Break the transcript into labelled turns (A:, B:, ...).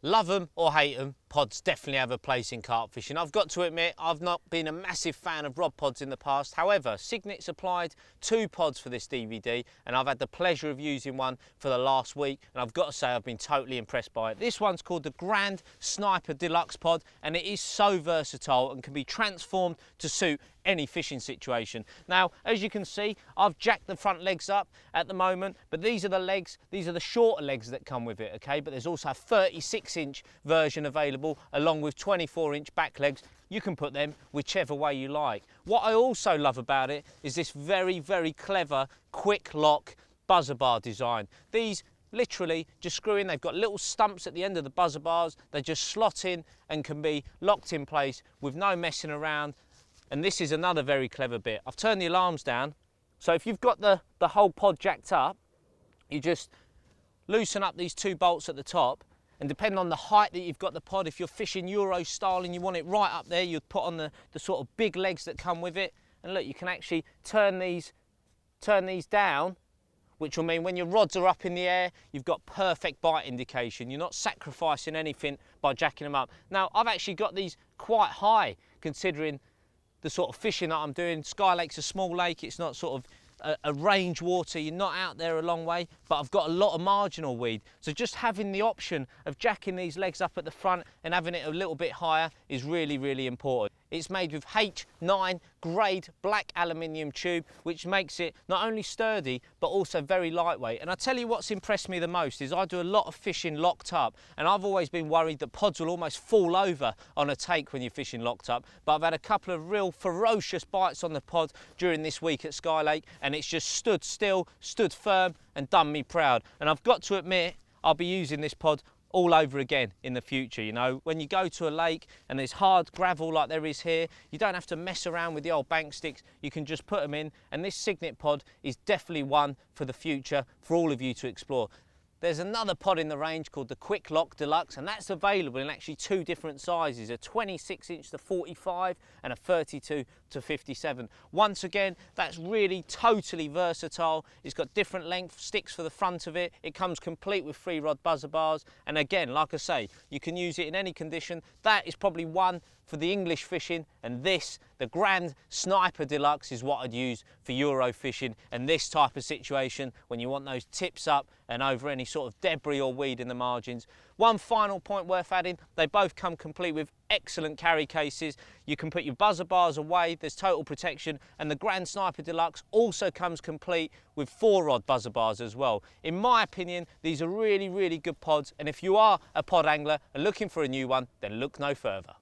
A: Love them or hate them, pods definitely have a place in carp fishing. I've got to admit, I've not been a massive fan of rod pods in the past. However, Cygnet supplied 2 pods for this DVD, and I've had the pleasure of using one for the last week, and I've got to say I've been totally impressed by it. This one's called the Grand Sniper Deluxe pod, and it is so versatile and can be transformed to suit any fishing situation. Now, as you can see, I've jacked the front legs up at the moment, but these are the legs, these are the shorter legs that come with it, okay? But there's also a 36-inch version available, along with 24-inch back legs. You can put them whichever way you like. What I also love about it is this very, very clever quick lock buzzer bar design. These literally just screw in. They've got little stumps at the end of the buzzer bars. They just slot in and can be locked in place with no messing around. And this is another very clever bit. I've turned the alarms down. So if you've got the whole pod jacked up, you just loosen up these 2 bolts at the top, and depending on the height that you've got the pod, if you're fishing Euro style and you want it right up there, you'd put on the sort of big legs that come with it. And look, you can actually turn these down, which will mean when your rods are up in the air, you've got perfect bite indication. You're not sacrificing anything by jacking them up. Now, I've actually got these quite high, considering the sort of fishing that I'm doing. Sky Lake's a small lake, it's not sort of a range water, you're not out there a long way, but I've got a lot of marginal weed. So just having the option of jacking these legs up at the front and having it a little bit higher is really, really important. It's made with H9 grade black aluminium tube, which makes it not only sturdy, but also very lightweight. And I tell you what's impressed me the most is I do a lot of fishing locked up, and I've always been worried that pods will almost fall over on a take when you're fishing locked up. But I've had a couple of real ferocious bites on the pod during this week at Sky Lake, and it's just stood still, stood firm, and done me proud. And I've got to admit, I'll be using this pod all over again in the future. You know, when you go to a lake and there's hard gravel like there is here, you don't have to mess around with the old bank sticks. You can just put them in, and this Cygnet pod is definitely one for the future for all of you to explore. There's another pod in the range called the Quick Lock Deluxe, and that's available in actually 2 different sizes, a 26-inch to 45 and a 32 to 57. Once again, that's really totally versatile. It's got different length sticks for the front of it. It comes complete with 3 rod buzzer bars, and again, like I say, you can use it in any condition. That is probably one for the English fishing, and this, the Grand Sniper Deluxe, is what I'd use for Euro fishing and this type of situation when you want those tips up and over any sort of debris or weed in the margins. One final point worth adding, they both come complete with excellent carry cases. You can put your buzzer bars away, there's total protection, and the Grand Sniper Deluxe also comes complete with 4 rod buzzer bars as well. In my opinion, these are really, really good pods, and if you are a pod angler and looking for a new one, then look no further.